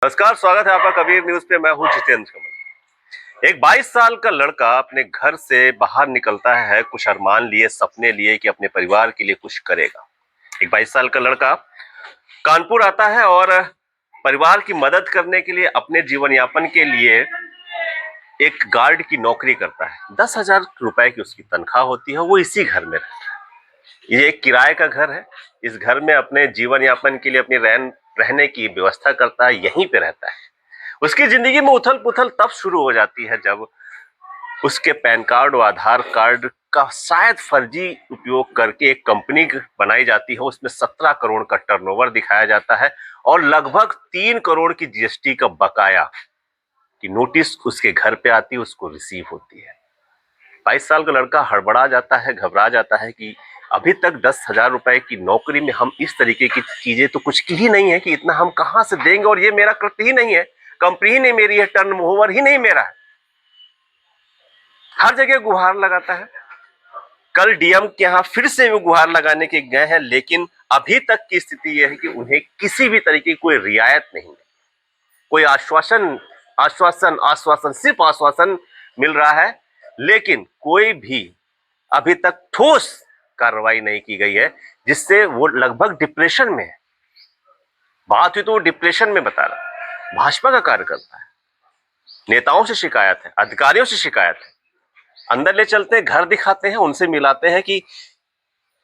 नमस्कार, स्वागत है आपका कबीर न्यूज पे। मैं हूं जितेंद्र कमल। एक 22 साल का लड़का अपने घर से बाहर निकलता है कुछ अरमान लिए, सपने लिए कि अपने परिवार के लिए कुछ करेगा। एक 22 साल का लड़का कानपुर आता है और परिवार की मदद करने के लिए, अपने जीवन यापन के लिए एक गार्ड की नौकरी करता है। 10,000 रुपए की उसकी तनख्वाह होती है। वो इसी घर में रहता है। ये एक किराए का घर है। इस घर में अपने जीवन यापन के लिए, अपनी रहने की व्यवस्था करता है, यहीं पे रहता है। उसकी जिंदगी में उथल पुथल तब शुरू हो जाती है जब उसके पैन कार्ड और आधार कार्ड का शायद फर्जी उपयोग करके एक कंपनी बनाई जाती है। उसमें 17 करोड़ का टर्नओवर दिखाया जाता है और लगभग 3 करोड़ की जीएसटी का बकाया की नोटिस उसके घर पे आती है, उसको रिसीव होती है। 22 साल का लड़का हड़बड़ा जाता है, घबरा जाता है कि अभी तक 10,000 रुपए की नौकरी में हम इस तरीके की चीजें तो कुछ की ही नहीं है कि इतना हम कहां से देंगे, और ये मेरा कृत्य ही नहीं है, कंपनी ही नहीं मेरी है, टर्न ओवर ही नहीं मेरा है। हर जगह गुहार लगाता है। कल डीएम के यहां फिर से वो गुहार लगाने के गए हैं, लेकिन अभी तक की स्थिति यह है कि उन्हें किसी भी तरीके की कोई रियायत नहीं है। कोई आश्वासन आश्वासन आश्वासन सिर्फ आश्वासन मिल रहा है, लेकिन कोई भी अभी तक ठोस कार्रवाई नहीं की गई है, जिससे वो लगभग डिप्रेशन में है। बात हुई तो वो डिप्रेशन में बता रहा। भाजपा का कार्यकर्ता है, नेताओं से शिकायत है, अधिकारियों से शिकायत है। अंदर ले चलते हैं, घर दिखाते हैं, उनसे मिलाते हैं कि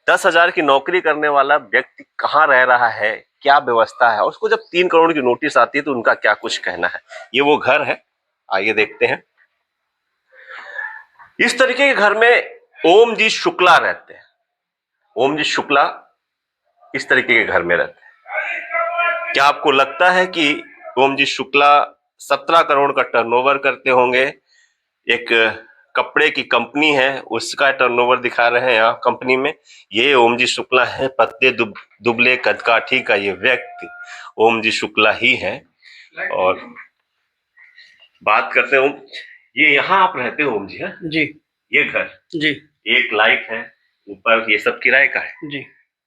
10,000 की नौकरी करने वाला व्यक्ति कहाँ रह रहा है, क्या व्यवस्था है। उसको जब 3 करोड़ की नोटिस आती है तो उनका क्या कुछ कहना है। ये वो घर है, आइए देखते हैं। इस तरीके के घर में ओम जी शुक्ला रहते हैं। ओम जी शुक्ला इस तरीके के घर में रहते हैं। क्या आपको लगता है कि ओम जी शुक्ला 17 करोड़ का टर्नओवर करते होंगे? एक कपड़े की कंपनी है, उसका टर्नओवर दिखा रहे हैं यहाँ कंपनी में। ये ओम जी शुक्ला है, पतले दुबले कदकाठी का ये व्यक्ति ओम जी शुक्ला ही है। और बात करते हैं ये यहाँ आप रहते हो ओम जी? है जी। ये घर जी। एक लाइट है, ऊपर ये सब किराए का है जी।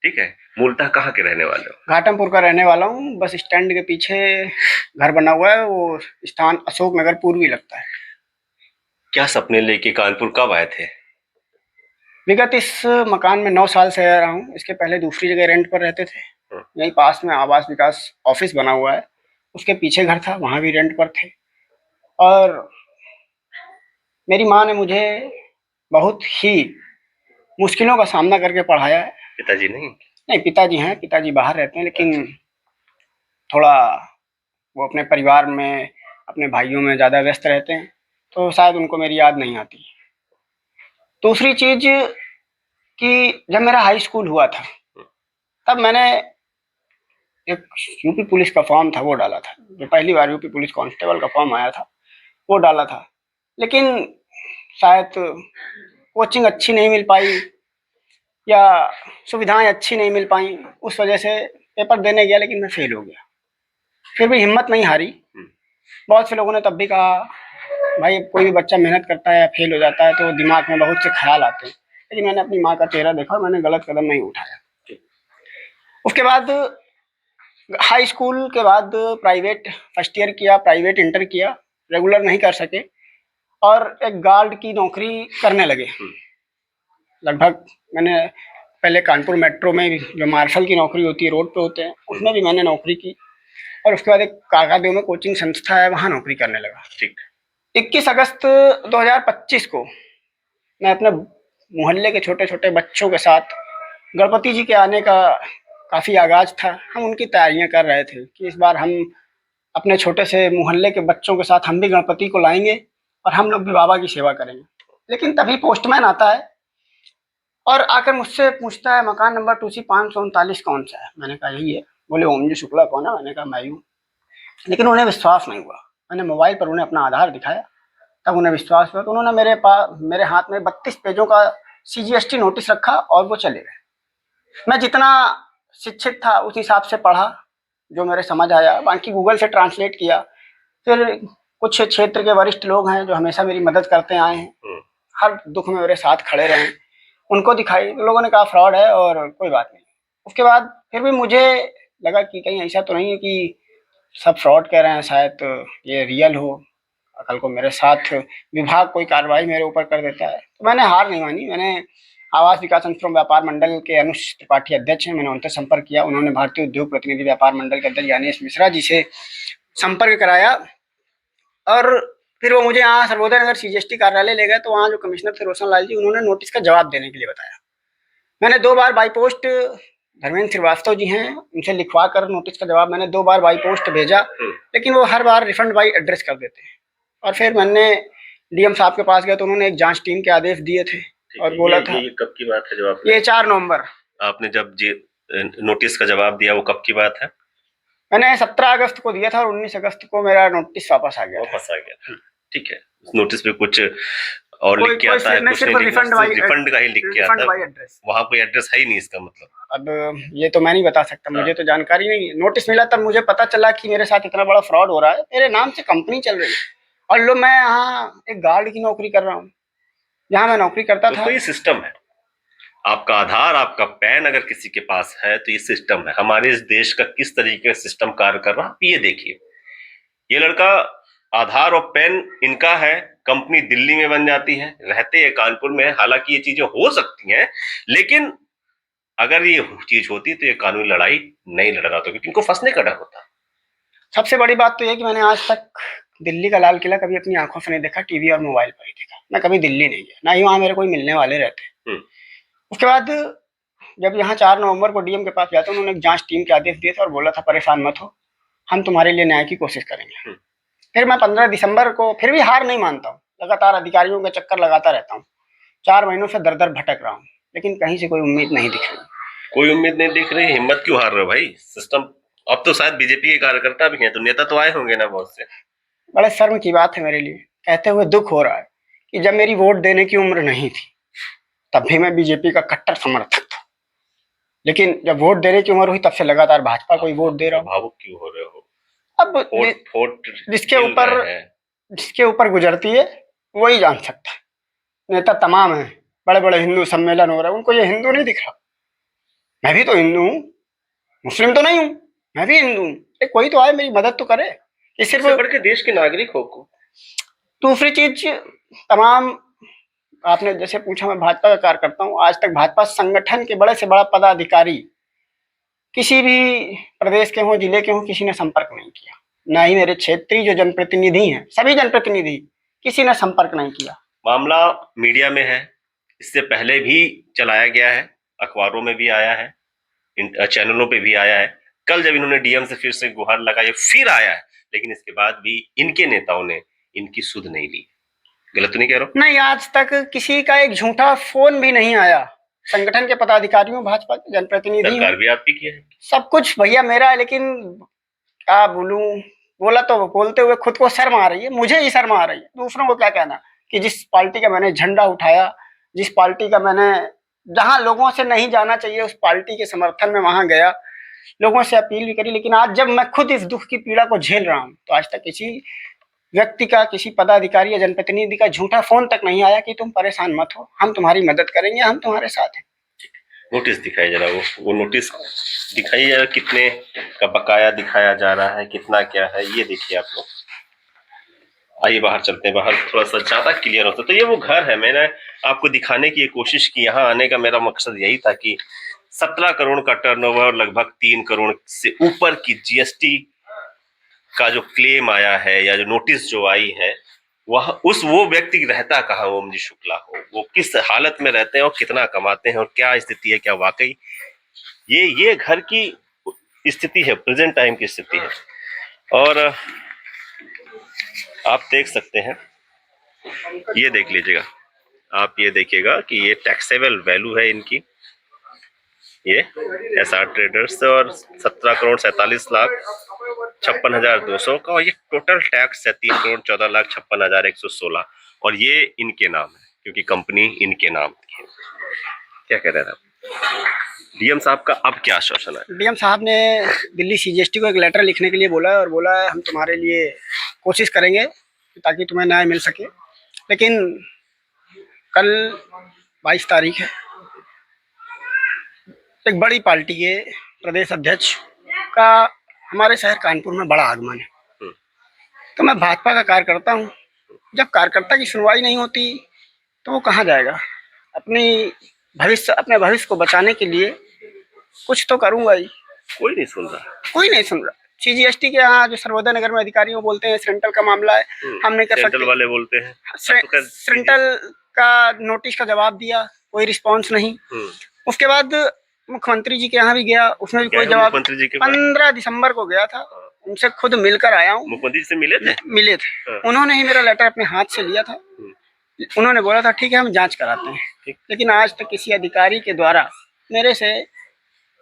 ठीक है। मूलतः कहाँ के रहने वाले हो? घाटमपुर का रहने वाला हूँ। बस स्टैंड के पीछे घर बना हुआ है, वो स्थान अशोक नगर पूर्वी लगता है। क्या सपने लेके कानपुर कब आए थे? विगत इस मकान में 9 साल से रह रहा हूँ। इसके पहले दूसरी जगह रेंट पर रहते थे। यहीं पास में आवास विकास ऑफिस बना हुआ है, उसके पीछे घर था, वहाँ भी रेंट पर थे। और मेरी माँ ने मुझे बहुत ही मुश्किलों का सामना करके पढ़ाया है। पिताजी नहीं? नहीं, पिताजी हैं, पिताजी बाहर रहते हैं, लेकिन थोड़ा वो अपने परिवार में, अपने भाइयों में ज़्यादा व्यस्त रहते हैं, तो शायद उनको मेरी याद नहीं आती। दूसरी चीज़ कि जब मेरा हाई स्कूल हुआ था, तब मैंने एक यूपी पुलिस का फॉर्म था, वो डाला था। जो पहली बार यूपी पुलिस कांस्टेबल का फॉर्म आया था, वो डाला था। लेकिन शायद कोचिंग अच्छी नहीं मिल पाई या सुविधाएं अच्छी नहीं मिल पाई, उस वजह से पेपर देने गया, लेकिन मैं फेल हो गया। फिर भी हिम्मत नहीं हारी। बहुत से लोगों ने तब भी कहा, भाई कोई भी बच्चा मेहनत करता है या फेल हो जाता है तो दिमाग में बहुत से ख्याल आते हैं। लेकिन मैंने अपनी माँ का चेहरा देखा और मैंने गलत कदम नहीं उठाया। उसके बाद हाई स्कूल के बाद प्राइवेट फर्स्ट ईयर किया, प्राइवेट इंटर किया, रेगुलर नहीं कर सके और एक गार्ड की नौकरी करने लगे। लगभग मैंने पहले कानपुर मेट्रो में जो मार्शल की नौकरी होती है, रोड पे होते हैं, उसमें भी मैंने नौकरी की। और उसके बाद एक काकादेव में कोचिंग संस्था है, वहाँ नौकरी करने लगा। ठीक। 21 अगस्त 2025 को मैं अपने मोहल्ले के छोटे छोटे बच्चों के साथ गणपति जी के आने का काफ़ी आगाज था। हम उनकी तैयारियां कर रहे थे कि इस बार हम अपने छोटे से मोहल्ले के बच्चों के साथ हम भी गणपति को लाएंगे और हम लोग भी बाबा की सेवा करेंगे। लेकिन तभी पोस्टमैन आता है और आकर मुझसे पूछता है, मकान नंबर 2C 539 कौन सा है? मैंने कहा यही है। बोले ओम जी शुक्ला कौन है? मैंने कहा मैं हूँ। लेकिन उन्हें विश्वास नहीं हुआ। मैंने मोबाइल पर उन्हें अपना आधार दिखाया, तब उन्हें विश्वास हुआ। तो उन्होंने मेरे हाथ में 32 पेजों का CGST नोटिस रखा और वो चले गए। मैं जितना शिक्षित था उस हिसाब से पढ़ा, जो मेरे समझ आया, बाकी गूगल से ट्रांसलेट किया। फिर कुछ क्षेत्र के वरिष्ठ लोग हैं जो हमेशा मेरी मदद करते आए हैं, हर दुख में मेरे साथ खड़े रहे, उनको दिखाई। तो लोगों ने कहा फ्रॉड है और कोई बात नहीं। उसके बाद फिर भी मुझे लगा कि कहीं ऐसा तो नहीं है कि सब फ्रॉड कह रहे हैं, शायद ये रियल हो। कल को मेरे साथ विभाग कोई कार्रवाई मेरे ऊपर कर देता है तो मैंने हार नहीं मानी। मैंने आवास विकास एवं व्यापार मंडल के अनुज त्रिपाठी अध्यक्ष हैं, मैंने उनसे संपर्क किया। उन्होंने भारतीय उद्योग प्रतिनिधि व्यापार मंडल के अध्यक्ष ज्ञानेश मिश्रा जी से संपर्क कराया और फिर वो मुझे यहाँ सर्वोदय नगर सीजीएसटी कार्यालय ले गए। तो वहाँ जो कमिश्नर थे रोशन लाल जी, उन्होंने नोटिस का जवाब देने के लिए बताया। मैंने 2 बार बाई पोस्ट, धर्मेंद्र श्रीवास्तव जी हैं, उनसे लिखवा कर नोटिस का जवाब मैंने 2 बार बाई पोस्ट भेजा, लेकिन वो हर बार रिफंड बाई एड्रेस कर देते हैं। और फिर मैंने डीएम साहब के पास गया तो उन्होंने एक जांच टीम के आदेश दिए थे और बोला था। ये कब की बात है जब आपने ये 4 नवंबर आपने जब नोटिस का जवाब दिया, वो कब की बात है? मैंने 17 अगस्त को दिया था और 19 अगस्त को मेरा नोटिस वापस आ गया। ठीक है। उस नोटिस पे कुछ और लिख के आता है, कुछ नहीं, रिफंड का ही लिख के आता है। वहाँ कोई एड्रेस है ही नहीं, इसका मतलब। अब ये तो मैं नहीं बता सकता, मुझे तो जानकारी नहीं। नोटिस मिला तब मुझे पता चला कि मेरे साथ इतना बड़ा फ्रॉड हो रहा है। मेरे नाम से कंपनी चल रही है और लो मैं यहाँ एक गार्ड की नौकरी कर रहा हूँ, जहाँ मैं नौकरी करता था। तो ये सिस्टम है। आपका आधार, आपका पैन अगर किसी के पास है तो ये सिस्टम है। हमारे इस देश का किस तरीके से सिस्टम कार्य कर रहा है, ये देखिए। ये लड़का, आधार और पैन इनका है, कंपनी दिल्ली में बन जाती है, रहते हैं कानपुर में। हालांकि ये चीजें हो सकती हैं, लेकिन अगर ये चीज होती तो ये कानूनी लड़ाई नहीं लड़ रहा था, क्योंकि इनको फंसने का डर होता। सबसे बड़ी बात तो ये कि मैंने आज तक दिल्ली का लाल किला कभी अपनी आंखों से नहीं देखा, टीवी और मोबाइल पर ही देखा। मैं कभी दिल्ली नहीं गया, ना ही वहाँ मेरे कोई मिलने वाले रहते। उसके बाद जब यहाँ 4 नवंबर को डीएम के पास गया तो उन्होंने एक जांच टीम के आदेश दिए थे और बोला था परेशान मत हो, हम तुम्हारे लिए न्याय की कोशिश करेंगे। फिर मैं 15 दिसंबर को फिर भी हार नहीं मानता हूँ, लगातार अधिकारियों के चक्कर लगाता रहता हूँ। 4 महीनों से दर दर भटक रहा हूँ, लेकिन कहीं से कोई उम्मीद नहीं दिख रही। कोई उम्मीद नहीं दिख रही? हिम्मत क्यों हार रहे हो भाई? सिस्टम, अब तो शायद बीजेपी के कार्यकर्ता भी हैं, तो नेता तो आए होंगे ना बहुत से। बड़े शर्म की बात है मेरे लिए, कहते हुए दुख हो रहा है कि जब मेरी वोट देने की उम्र नहीं थी तब भी मैं बीजेपी का कट्टर समर्थक था, लेकिन जब वोट देने की उम्र हुई तब से लगातार भाजपा को ही वोट दे रहा हूँ। भावुक क्यों हो रहे हो? अब जिसके ऊपर गुजरती है वही जान सकता है। नेता तमाम है, बड़े बड़े हिंदू सम्मेलन हो रहे हैं, उनको ये हिंदू नहीं दिख रहा। मैं भी तो हिंदू हूँ, मुस्लिम तो नहीं हूँ, मैं भी हिंदू हूँ। कोई तो आए मेरी मदद तो करे। ये सिर्फ बढ़ के देश के नागरिक हो को। दूसरी चीज, तमाम आपने जैसे पूछा, मैं भाजपा का कार्य करता हूँ। आज तक भाजपा संगठन के बड़े से बड़ा पदाधिकारी किसी भी प्रदेश के हों, जिले के हों, किसी ने संपर्क नहीं किया। ना ही मेरे क्षेत्रीय जो जनप्रतिनिधि हैं, सभी जनप्रतिनिधि, किसी ने संपर्क नहीं किया। मामला मीडिया में है, इससे पहले भी चलाया गया है, अखबारों में भी आया है, चैनलों पे भी आया है। कल जब इन्होंने डीएम से फिर से गुहार लगाई, फिर आया है, लेकिन इसके बाद भी इनके नेताओं ने इनकी सुध नहीं ली। गलत तो नहीं कह रहा? नहीं, आज तक किसी का एक झूठा फोन भी नहीं आया। संगठन के पदाधिकारियों, भाजपा के जनप्रतिनिधि, सरकार भी आपकी की है, सब कुछ भैया मेरा है, लेकिन क्या बोलूं, बोला तो बोलते हुए खुद को शर्म आ रही है, मुझे ही शर्म आ रही है। दूसरों को क्या कहना कि जिस पार्टी का मैंने झंडा उठाया, जिस पार्टी का मैंने, जहां लोगों से नहीं जाना चाहिए उस पार्टी के समर्थन में वहां गया, लोगों से अपील भी करी, लेकिन आज जब मैं खुद इस दुख की पीड़ा को झेल रहा हूं तो आज तक किसी व्यक्ति का, किसी पदाधिकारी या जनप्रतिनिधि का झूठा फोन तक नहीं आया कि तुम परेशान मत हो, हम तुम्हारी मदद करेंगे, हम तुम्हारे साथ हैं। नोटिस दिखाई जरा, वो नोटिस दिखाइए जरा, कितने का बकाया दिखाया जा रहा है, कितना क्या है, ये देखिए आप लोग। आइए बाहर चलते हैं, बाहर थोड़ा सा ज्यादा क्लियर होता। तो ये वो घर है, मैंने आपको दिखाने की कोशिश की। यहाँ आने का मेरा मकसद यही था कि 17 करोड़ का टर्नओवर और लगभग 3 करोड़ से ऊपर की जीएसटी का जो क्लेम आया है या जो नोटिस जो आई है, वह वो व्यक्ति रहता कहाँ, ओम जी शुक्ला हो, वो किस हालत में रहते हैं और कितना कमाते हैं और क्या स्थिति है, क्या वाकई ये घर की स्थिति है, प्रेजेंट टाइम की स्थिति है। और आप देख सकते हैं, ये देख लीजिएगा आप, ये देखिएगा कि ये टैक्सेबल वैल्यू है इनकी, ये एसआर ट्रेडर्स, और 17 करोड़ 47 लाख 56,200 का, और ये टोटल टैक्स है 3 करोड़ 14 लाख 56,116, और ये इनके नाम है क्योंकि कंपनी इनके नाम की है। क्या कह रहे हैं आप? डीएम साहब का अब क्या आश्वासन है? डीएम साहब ने दिल्ली सीजीएसटी को एक लेटर लिखने के लिए बोला है और बोला है हम तुम्हारे लिए कोशिश करेंगे ताकि तुम्हें न्याय मिल सके। लेकिन कल 22 तारीख है, एक बड़ी पार्टी के प्रदेश अध्यक्ष का हमारे शहर कानपुर में बड़ा आगमन है, हम्म। तो मैं भाजपा का कार्यकर्ता हूँ। जब कार्यकर्ता की सुनवाई नहीं होती तो वो कहाँ जाएगा। अपने भविष्य को बचाने के लिए कुछ तो करूंगा ही। कोई नहीं सुन रहा। कोई नहीं सुन रहा। सीजीएसटी के यहाँ जो सर्वोदय नगर में अधिकारियों बोलते हैं सेंट्रल का मामला है, हम नहीं कर सकते। सेंट्रल वाले बोलते हैं सेंट्रल का नोटिस का जवाब दिया, कोई रिस्पॉन्स नहीं। उसके बाद मुख्यमंत्री जी के यहाँ भी गया, उसमें भी कोई जवाब। 15 दिसंबर को गया था, उनसे खुद मिलकर आया हूँ। मुख्यमंत्री से मिले थे। उन्होंने ही मेरा लेटर अपने हाथ से लिया था। उन्होंने बोला था ठीक है हम जांच कराते हैं, लेकिन आज तक किसी अधिकारी के द्वारा मेरे से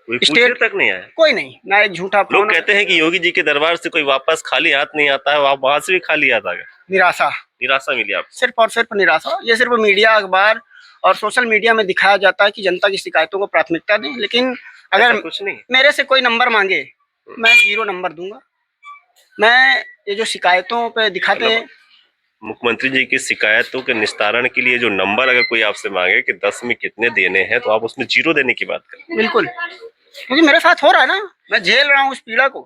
स्टेट तक नहीं आया। कोई नहीं, ना एक झूठा। लोग कहते हैं कि योगी जी के दरबार से कोई वापस खाली हाथ नहीं आता है, आप वहां से भी खाली हाथ आ गए। निराशा मिली आपको? सिर्फ और सिर्फ निराशा। ये सिर्फ मीडिया, अखबार और सोशल मीडिया में दिखाया जाता है कि जनता की शिकायतों को प्राथमिकता दें, लेकिन अगर कुछ नहीं, मेरे से कोई नंबर मांगे मैं 0 नंबर दूंगा। मैं ये जो शिकायतों पे दिखाते हैं, मुख्यमंत्री जी की शिकायतों के निस्तारण के लिए जो नंबर अगर कोई आपसे मांगे कि 10 में कितने देने हैं, तो आप उसमें 0 देने की बात करें। बिल्कुल, क्योंकि मेरे साथ हो रहा है ना, मैं झेल रहा हूँ उस पीड़ा को।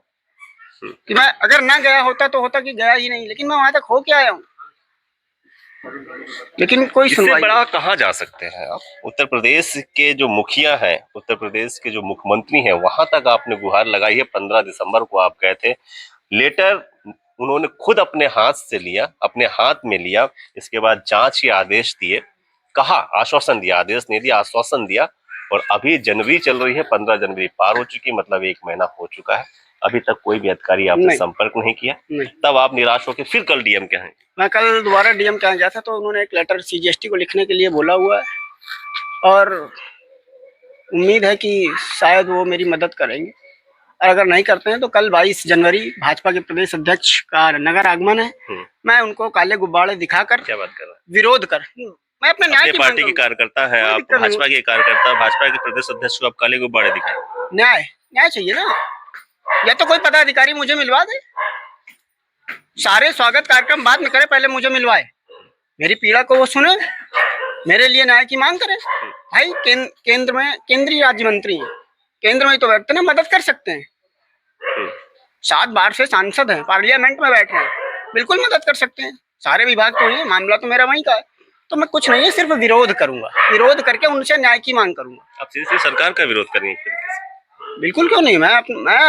कि मैं अगर ना गया होता तो होता कि गया ही नहीं, लेकिन मैं वहां तक हो के आया हूँ, लेकिन कोई सुनवाई। बड़ा कहाँ जा सकते हैं आप? उत्तर प्रदेश के जो मुखिया हैं, उत्तर प्रदेश के जो मुख्यमंत्री हैं, वहां तक आपने गुहार लगाई है। 15 दिसंबर को आप गए थे, लेटर उन्होंने खुद अपने हाथ से लिया, अपने हाथ में लिया। इसके बाद जांच के आदेश दिए, कहा, आश्वासन दिया, आदेश नहीं दिया, आश्वासन दिया। और अभी जनवरी चल रही है, 15 जनवरी पार हो चुकी, मतलब 1 महीना हो चुका है, अभी तक कोई भी अधिकारी आपने संपर्क नहीं किया। तब आप निराश होकर फिर कल डीएम के हैं? मैं कल दोबारा डीएम के यहाँ गया था, तो उन्होंने एक लेटर सीजीएसटी को लिखने के लिए बोला हुआ है, और उम्मीद है कि शायद वो मेरी मदद करेंगे। और अगर नहीं करते हैं तो कल 22 जनवरी भाजपा के प्रदेश अध्यक्ष का नगर आगमन है। मैं उनको काले गुब्बारे दिखाकर, क्या बात कर रहा है, विरोध कर, मैं अपने न्याय की पार्टी के कार्यकर्ता है आप, भाजपा के कार्यकर्ता, भाजपा के प्रदेश अध्यक्ष को आप काले गुब्बारे दिखाएं? न्याय चाहिए ना, या तो कोई पदाधिकारी मुझे मिलवा दे। सारे स्वागत कार्यक्रम बाद में करे, पहले मुझे मिलवाए, मेरी पीड़ा को वो सुने, मेरे लिए न्याय की मांग करे। भाई केंद्र में केंद्रीय राज्य मंत्री हैं, केंद्र में तो बैठते ना, मदद कर सकते हैं। 7 बार से सांसद हैं, पार्लियामेंट में बैठे हैं, बिल्कुल मदद कर सकते हैं। सारे विभाग तो हैं, मामला तो मेरा वहीं का है। तो मैं कुछ नहीं है, सिर्फ विरोध करूंगा, विरोध करके उनसे न्याय की मांग करूंगा। आप सीधे सरकार का विरोध करेंगे? बिल्कुल, क्यों नहीं। मैं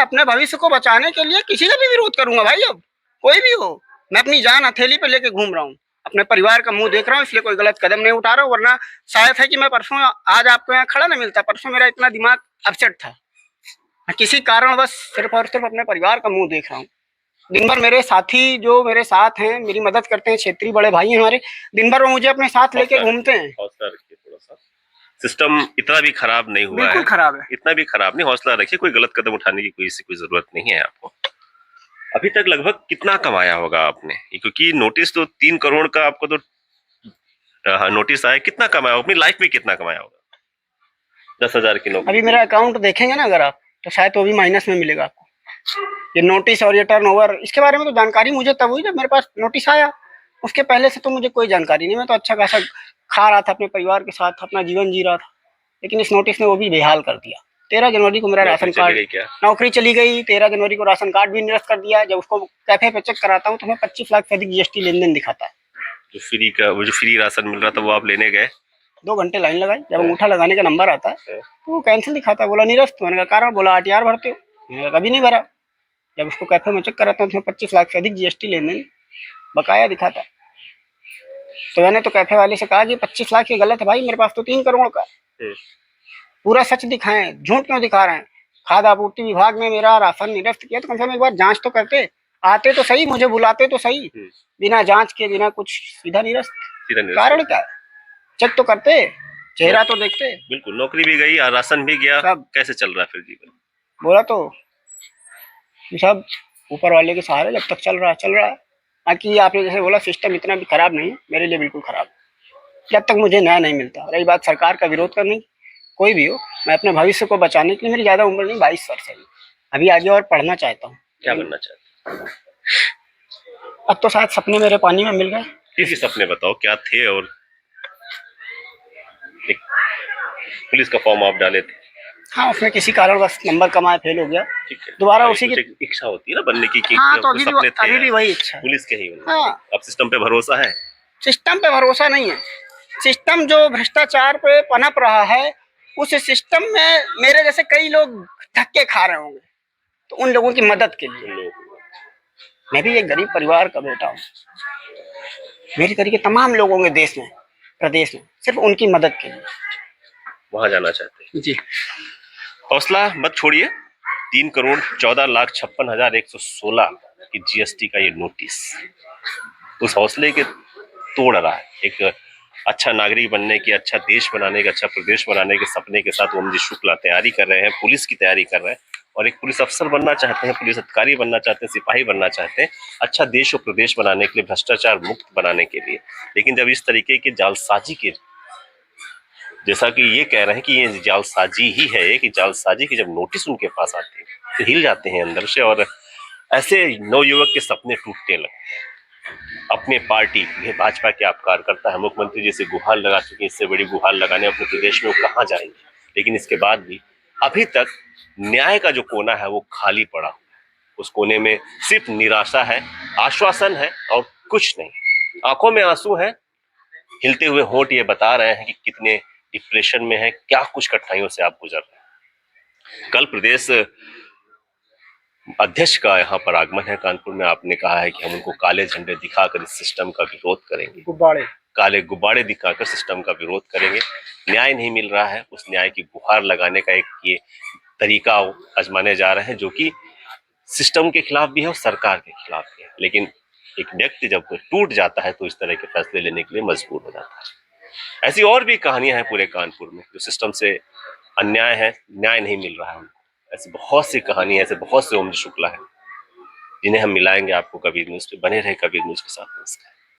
अपने भविष्य को बचाने के लिए किसी का भी विरोध करूंगा भाई। अब कोई भी हो, मैं अपनी जान हथेली पे लेके घूम रहा हूँ, अपने परिवार का मुंह देख रहा हूँ, इसलिए कोई गलत कदम नहीं उठा रहा हूँ। वरना शायद है कि मैं परसों आज आपको यहाँ खड़ा नहीं मिलता। परसों मेरा इतना दिमाग अपसेट था, मैं किसी कारण बस सिर्फ और सिर्फ अपने परिवार का मुंह देख रहा हूँ। दिन भर मेरे साथी जो मेरे साथ हैं, मेरी मदद करते हैं, क्षेत्रीय बड़े भाई हैं हमारे, दिन भर वो मुझे अपने साथ लेके घूमते हैं। हौसला रखिए थोड़ा सा, सिस्टम इतना भी खराब नहीं हुआ है। बिल्कुल खराब है, इतना भी खराब नहीं, हौसला रखिए, कोई गलत कदम उठाने की कोई जरूरत नहीं है आपको। अभी तक लगभग कितना कमाया होगा आपने? क्योंकि नोटिस तो 3 करोड़ का आपको तो नोटिस आया, कितना कमाया, अपनी लाइफ में कितना कमाया होगा? 10,000 की नौकरी। अभी मेरा अकाउंट देखेंगे ना अगर आप, तो शायद वो भी माइनस में मिलेगा आपको। ये नोटिस और ये टर्नओवर, इसके बारे में तो जानकारी मुझे तब हुई जब मेरे पास नोटिस आया। उसके पहले से तो मुझे कोई जानकारी नहीं। मैं तो अच्छा खासा खा रहा था, अपने परिवार के साथ अपना जीवन जी रहा था, लेकिन इस नोटिस ने वो भी बेहाल कर दिया। 13 जनवरी को मेरा राशन कार्ड, नौकरी चली गई। 13 जनवरी को राशन कार्ड भी निरस्त कर दिया। जब उसको कैफे पे चेक कराता हूँ तो मैं 25 लाख से अधिक जीएसटी लेन देन दिखाता है। वो जो फ्री राशन मिल रहा था वो आप लेने गए? 2 घंटे लाइन लगाई, जब अंगूठा लगाने का नंबर आता है तो वो कैंसिल दिखाता है, बोला निरस्त। मैंने कहा कारण, बोला आरटीआर भरते हो, मैंने कभी नहीं भरा। जब उसको कैफे में चेक कराता हूँ तो 25 लाख से अधिक जीएसटी लेन देन बकाया दिखाता है। तो मैंने तो कैफे वाले से कहा कि 25 लाख ये गलत है भाई, मेरे पास तो 3 करोड़ का। पूरा सच दिखाएं, झूठ क्यों दिखा रहे हैं? खाद्य आपूर्ति विभाग ने मेरा राशन निरस्त किया, तो कम से कम एक बार जांच तो करते, आते तो सही, मुझे बुलाते तो सही। बिना जांच के, बिना कुछ, सीधा निरस्त। कारण क्या है? चेक तो करते, चेहरा तो देखते। बिल्कुल, नौकरी भी गई, राशन भी गया, सब कैसे चल रहा है फिर जीवन? बोला तो सब ऊपर वाले के सहारे, जब तक चल रहा है। बाकी आपने जैसे बोला सिस्टम इतना भी खराब नहीं है, मेरे लिए बिल्कुल खराब। जब तक मुझे न्याय नहीं मिलता, रही बात सरकार का विरोध करने की, कोई भी हो, मैं अपने भविष्य को बचाने के लिए, मेरी ज्यादा उम्र नहीं, 22 वर्ष है अभी, आगे और पढ़ना चाहता हूँ। क्या बनना चाहते हैं? अब तो शायद सपने मेरे पानी में मिल गए। किसी सपने बताओ क्या थे? और पुलिस का फॉर्म आप डाले थे? हाँ, उसमें किसी कारणवश नंबर कमाए फेल हो गया, ठीक है, दोबारा भाई, उसी कुछ की। एक इच्छा होती है ना बनने की कि हाँ, तो कुछ सपने थे अभी भी यार, वही इच्छा है। पुलिस के ही बनना। हाँ, अब सिस्टम पे भरोसा है। सिस्टम पे भरोसा नहीं है। सिस्टम जो भ्रष्टाचार पे पनप रहा है, उस सिस्टम में मेरे जैसे कई लोग धक्के खा रहे होंगे, तो उन लोगों की मदद के लिए। उन लोगों को मैं भी एक गरीब परिवार का बेटा हूँ, मेरी तरीके तमाम लोगों के देश में, प्रदेश में, सिर्फ उनकी मदद के लिए। वहां जाना चाहते हैं। जी। हौसला मत छोड़िए। 3,14,56,116 की जीएसटी का ये नोटिस उस हौसले के तोड़ रहा है। एक अच्छा नागरिक बनने की, अच्छा देश बनाने के, अच्छा प्रदेश बनाने के सपने के साथ ओमजी शुक्ला तैयारी कर रहे हैं, पुलिस की तैयारी कर रहे हैं और एक पुलिस अफसर बनना चाहते हैं, पुलिस अधिकारी बनना चाहते हैं, सिपाही बनना चाहते हैं, अच्छा देश और प्रदेश बनाने के लिए, भ्रष्टाचार मुक्त बनाने के लिए। लेकिन जब इस तरीके की जालसाजी के, जैसा कि ये कह रहे हैं कि ये जालसाजी ही है, कि जालसाजी की जब नोटिस उनके पास आती है तो हिल जाते हैं अंदर से और ऐसे नवयुवक के सपने टूटने लगते हैं। अपने पार्टी ये भाजपा के आप कार्यकर्ता है, मुख्यमंत्री जैसे गुहार लगा चुके हैं, इससे बड़ी गुहार लगाने अपने प्रदेश में वो कहाँ जाएंगे। लेकिन इसके बाद भी अभी तक न्याय का जो कोना है वो खाली पड़ा हुआ है। उस कोने में सिर्फ निराशा है, आश्वासन है और कुछ नहीं। आंखों में आंसू है, हिलते हुए होंठ ये बता रहे हैं कि कितने डिप्रेशन में है, क्या कुछ कठिनाइयों से आप गुजर रहे हैं। कल प्रदेश अध्यक्ष का यहाँ पर आगमन है कानपुर में। आपने कहा है कि हम उनको काले झंडे दिखाकर इस सिस्टम का विरोध करेंगे, गुब्बारे, काले गुब्बारे दिखाकर सिस्टम का विरोध करेंगे। न्याय नहीं मिल रहा है, उस न्याय की गुहार लगाने का एक ये तरीका आजमाने जा रहे हैं जो कि सिस्टम के खिलाफ भी है और सरकार के खिलाफ भी है। लेकिन एक व्यक्ति जब टूट जाता है तो इस तरह के फैसले लेने के लिए मजबूर हो जाता है। ऐसी और भी कहानियां हैं पूरे कानपुर में जो सिस्टम से अन्याय है, न्याय नहीं मिल रहा है उनको। ऐसी बहुत सी कहानियां, ऐसे बहुत से ओमजी शुक्ला है जिन्हें हम मिलाएंगे आपको कबीर न्यूज पे। बने रहे कबीर न्यूज के साथ। नमस्कार।